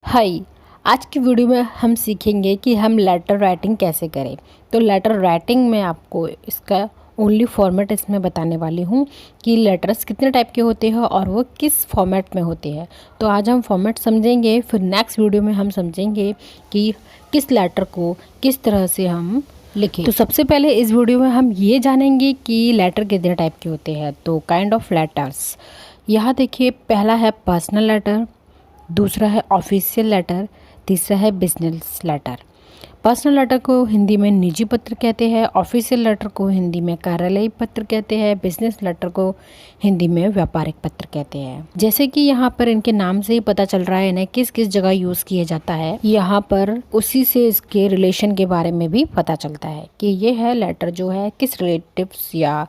हाय। आज की वीडियो में हम सीखेंगे कि हम लेटर राइटिंग कैसे करें। तो लेटर राइटिंग में आपको इसका ओनली फॉर्मेट इसमें बताने वाली हूँ कि लेटर्स कितने टाइप के होते हैं और वो किस फॉर्मेट में होते हैं। तो आज हम फॉर्मेट समझेंगे, फिर नेक्स्ट वीडियो में हम समझेंगे कि किस लेटर को किस तरह से हम लिखें। तो सबसे पहले इस वीडियो में हम ये जानेंगे कि लेटर कितने टाइप के होते हैं। तो काइंड ऑफ लेटर्स यहाँ देखिए, पहला है पर्सनल लेटर, दूसरा है ऑफिशियल लेटर, तीसरा है बिजनेस लेटर। पर्सनल लेटर को हिंदी में निजी पत्र कहते हैं, ऑफिशियल लेटर को हिंदी में कार्यालयी पत्र कहते हैं, बिजनेस लेटर को हिंदी में व्यापारिक पत्र कहते हैं। जैसे कि यहाँ पर इनके नाम से ही पता चल रहा है इन्हें किस किस जगह यूज़ किया जाता है। यहाँ पर उसी से इसके रिलेशन के बारे में भी पता चलता है कि ये है लेटर जो है किस रिलेटिव्स या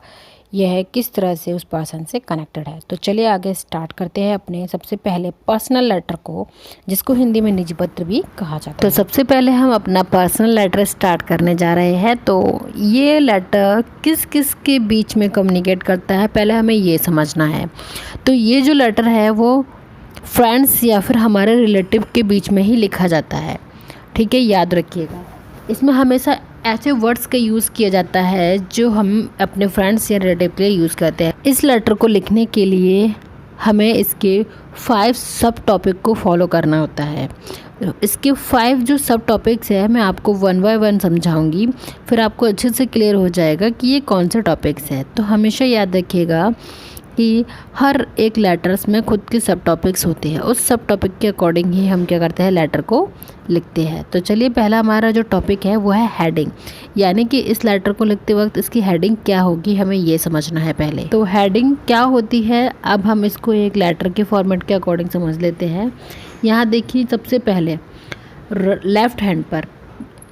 यह है किस तरह से उस पर्सन से कनेक्टेड है। तो चलिए आगे स्टार्ट करते हैं अपने सबसे पहले पर्सनल लेटर को, जिसको हिंदी में निजी पत्र भी कहा जाता है। तो सबसे पहले हम अपना पर्सनल लेटर स्टार्ट करने जा रहे हैं। तो ये लेटर किस किस के बीच में कम्युनिकेट करता है, पहले हमें ये समझना है। तो ये जो लेटर है वो फ्रेंड्स या फिर हमारे रिलेटिव के बीच में ही लिखा जाता है, ठीक है, याद रखिएगा। इसमें हमेशा ऐसे वर्ड्स का यूज़ किया जाता है जो हम अपने फ्रेंड्स या रिलेटिव के लिए यूज़ करते हैं। इस लेटर को लिखने के लिए हमें इसके 5 सब टॉपिक को फॉलो करना होता है। इसके 5 जो सब टॉपिक्स है मैं आपको 1 बाय 1 समझाऊंगी, फिर आपको अच्छे से क्लियर हो जाएगा कि ये कौन से टॉपिक्स है। तो हमेशा याद रखिएगा कि हर एक लेटर्स में खुद के सब टॉपिक्स होते हैं, उस सब टॉपिक के अकॉर्डिंग ही हम क्या करते हैं, लेटर को लिखते हैं। तो चलिए पहला हमारा जो टॉपिक है वो है हेडिंग, यानी कि इस लेटर को लिखते वक्त इसकी हेडिंग क्या होगी हमें ये समझना है पहले। तो हेडिंग क्या होती है, अब हम इसको एक लेटर के फॉर्मेट के अकॉर्डिंग समझ लेते हैं। यहाँ देखिए, सबसे पहले लेफ्ट हैंड पर,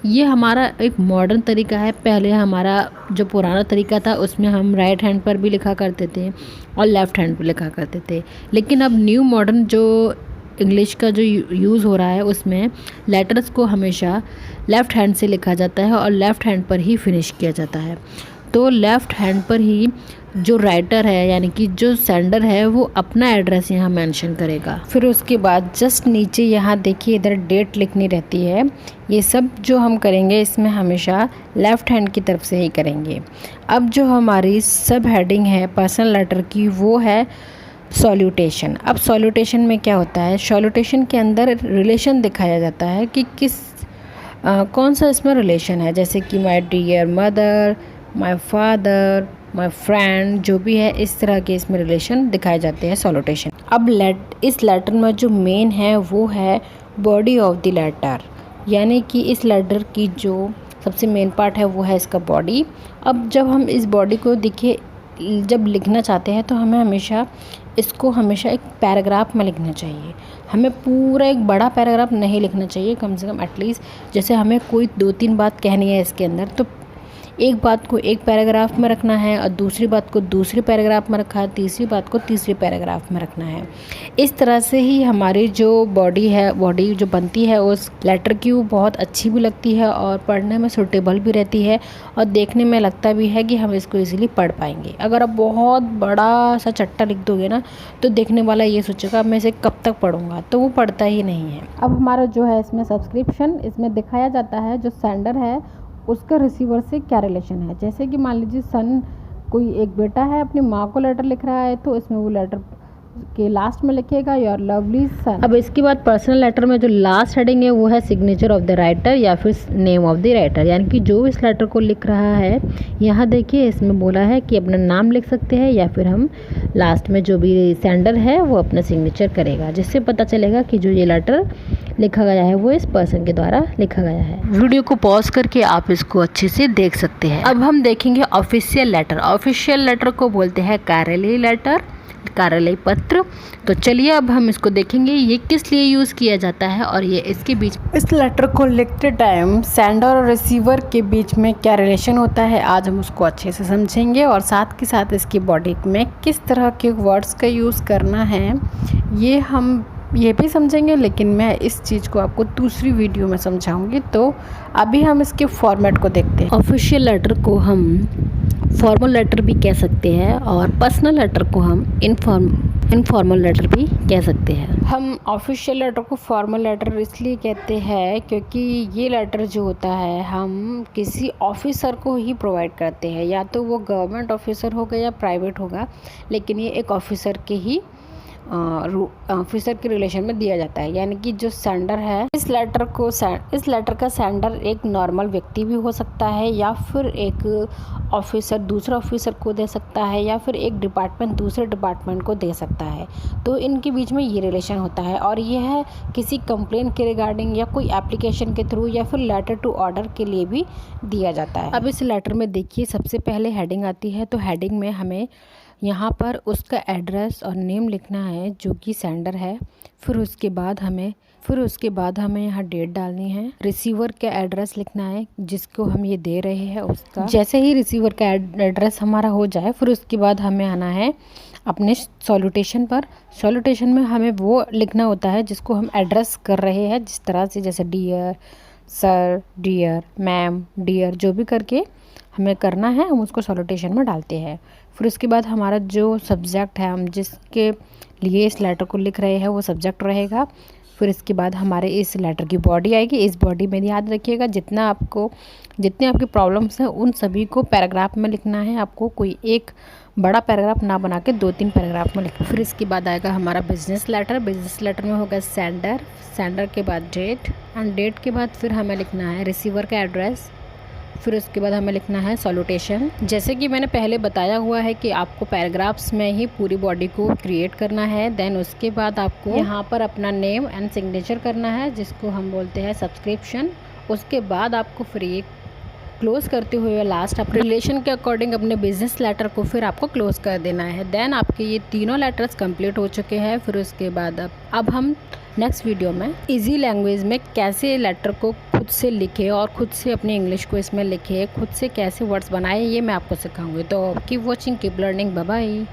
ये हमारा एक मॉडर्न तरीका है। पहले हमारा जो पुराना तरीका था उसमें हम राइट हैंड पर भी लिखा करते थे और लेफ़्ट हैंड पर लिखा करते थे, लेकिन अब न्यू मॉडर्न जो इंग्लिश का जो यूज़ हो रहा है उसमें लेटर्स को हमेशा लेफ़्ट हैंड से लिखा जाता है और लेफ़्ट हैंड पर ही फिनिश किया जाता है। तो लेफ़्ट हैंड पर ही जो राइटर है यानी कि जो सेंडर है वो अपना एड्रेस यहाँ मेंशन करेगा। फिर उसके बाद जस्ट नीचे यहाँ देखिए, इधर डेट लिखनी रहती है। ये सब जो हम करेंगे इसमें हमेशा लेफ़्ट हैंड की तरफ से ही करेंगे। अब जो हमारी सब हेडिंग है पर्सनल लेटर की वो है सॉल्यूटेशन। अब सॉल्यूटेशन में क्या होता है, सॉल्यूटेशन के अंदर रिलेशन दिखाया जाता है कि कौन सा इसमें रिलेशन है, जैसे कि my dear mother, my father, my friend, जो भी है इस तरह के इसमें रिलेशन दिखाए जाते हैं सॉल्यूटेशन। अब इस लेटर में जो मेन है वो है बॉडी ऑफ द लेटर, यानी कि इस लेटर की जो सबसे मेन पार्ट है वो है इसका बॉडी। अब जब हम इस बॉडी को जब लिखना चाहते हैं तो हमें हमेशा एक पैराग्राफ में लिखना चाहिए। हमें पूरा एक बड़ा पैराग्राफ नहीं लिखना चाहिए, कम से कम एटलीस्ट जैसे हमें कोई 2-3 बात कहनी है इसके अंदर, तो एक बात को एक पैराग्राफ में रखना है और दूसरी बात को दूसरे पैराग्राफ में रखा है, तीसरी बात को तीसरे पैराग्राफ में रखना है। इस तरह से ही हमारी जो बॉडी जो बनती है उस लेटर की वो बहुत अच्छी भी लगती है और पढ़ने में सूटेबल भी रहती है और देखने में लगता भी है कि हम इसको इजीली पढ़ पाएंगे। अगर आप बहुत बड़ा सा चट्टा लिख दोगे ना तो देखने वाला ये सोचेगा मैं इसे कब तक पढ़ूंगा, तो वो पढ़ता ही नहीं है। अब हमारा जो है इसमें सब्सक्रिप्शन, इसमें दिखाया जाता है जो सेंडर है उसका रिसीवर से क्या रिलेशन है। जैसे कि मान लीजिए सन, कोई एक बेटा है अपनी माँ को लेटर लिख रहा है तो इसमें वो लेटर के लास्ट में लिखेगा योर लवली सन। अब इसके बाद पर्सनल लेटर में जो लास्ट हेडिंग है वो है सिग्नेचर ऑफ द राइटर या फिर नेम ऑफ द राइटर, यानी कि जो इस लेटर को लिख रहा है। यहाँ देखिए इसमें बोला है कि अपना नाम लिख सकते हैं या फिर हम लास्ट में जो भी सेंडर है वो अपना सिग्नेचर करेगा, जिससे पता चलेगा कि जो ये लेटर लिखा गया है वो इस पर्सन के द्वारा लिखा गया है। वीडियो को पॉज करके आप इसको अच्छे से देख सकते हैं। अब हम देखेंगे ऑफिशियल लेटर। ऑफिशियल लेटर को बोलते हैं कार्यालयी लेटर, कार्यालयी पत्र। तो चलिए अब हम इसको देखेंगे ये किस लिए यूज़ किया जाता है और ये इसके बीच, इस लेटर को लिखते टाइम सेंडर और रिसीवर के बीच में क्या रिलेशन होता है, आज हम उसको अच्छे से समझेंगे और साथ के साथ इसकी बॉडी में किस तरह के वर्ड्स का यूज़ करना है ये भी समझेंगे, लेकिन मैं इस चीज़ को आपको दूसरी वीडियो में समझाऊंगी। तो अभी हम इसके फॉर्मेट को देखते हैं। ऑफिशियल लेटर को हम फॉर्मल लेटर भी कह सकते हैं और पर्सनल लेटर को हम इनफॉर्मल लेटर भी कह सकते हैं। हम ऑफिशियल लेटर को फॉर्मल लेटर इसलिए कहते हैं क्योंकि ये लेटर जो होता है हम किसी ऑफिसर को ही प्रोवाइड करते हैं, या तो वो गवर्नमेंट ऑफिसर होगा या प्राइवेट होगा, लेकिन ये एक ऑफिसर के ही ऑफिसर के रिलेशन में दिया जाता है। यानी कि जो सेंडर है इस लेटर का सेंडर एक नॉर्मल व्यक्ति भी हो सकता है, या फिर एक ऑफिसर दूसरा ऑफिसर को दे सकता है, या फिर एक डिपार्टमेंट दूसरे डिपार्टमेंट को दे सकता है। तो इनके बीच में ये रिलेशन होता है, और यह है किसी कंप्लेंट के रिगार्डिंग या कोई एप्लीकेशन के थ्रू या फिर लेटर टू ऑर्डर के लिए भी दिया जाता है। अब इस लेटर में देखिए सबसे पहले हेडिंग आती है, तो हेडिंग में हमें यहाँ पर उसका एड्रेस और नेम लिखना है जो कि सेंडर है। फिर उसके बाद हमें यहाँ डेट डालनी है। रिसीवर का एड्रेस लिखना है जिसको हम ये दे रहे हैं उसका। जैसे ही रिसीवर का एड्रेस हमारा हो जाए फिर उसके बाद हमें आना है अपने सॉल्यूटेशन पर। सॉल्यूटेशन में हमें वो लिखना होता है जिसको हम एड्रेस कर रहे हैं, जिस तरह से जैसे dear, sir, dear, ma'am, dear, जो भी करके हमें करना है हम उसको सॉल्यूटेशन में डालते हैं। फिर उसके बाद हमारा जो सब्जेक्ट है, हम जिसके लिए इस लेटर को लिख रहे हैं वो सब्जेक्ट रहेगा। फिर इसके बाद हमारे इस लेटर की बॉडी आएगी। इस बॉडी में याद रखिएगा जितने आपकी प्रॉब्लम्स हैं उन सभी को पैराग्राफ में लिखना है। आपको कोई एक बड़ा पैराग्राफ ना बना के 2-3 पैराग्राफ में लिखना। फिर इसके बाद आएगा हमारा बिजनेस लेटर। बिजनेस लेटर में होगा सेंडर के बाद डेट, एंड डेट के बाद फिर हमें लिखना है रिसीवर का एड्रेस। फिर उसके बाद हमें लिखना है सॉल्यूटेशन। जैसे कि मैंने पहले बताया हुआ है कि आपको पैराग्राफ्स में ही पूरी बॉडी को क्रिएट करना है। देन उसके बाद आपको यहाँ पर अपना नेम एंड सिग्नेचर करना है जिसको हम बोलते हैं सब्सक्रिप्शन। उसके बाद आपको फिर ये क्लोज करते हुए लास्ट अपने रिलेशन के अकॉर्डिंग अपने बिजनेस लेटर को फिर आपको क्लोज कर देना है। देन आपके ये तीनों लेटर्स कंप्लीट हो चुके हैं। फिर उसके बाद अब हम नेक्स्ट वीडियो में इजी लैंग्वेज में कैसे लेटर को खुद से लिखे और खुद से अपनी इंग्लिश को इसमें लिखे, खुद से कैसे वर्ड्स बनाए, ये मैं आपको सिखाऊंगी। तो keep watching, keep learning, bye bye.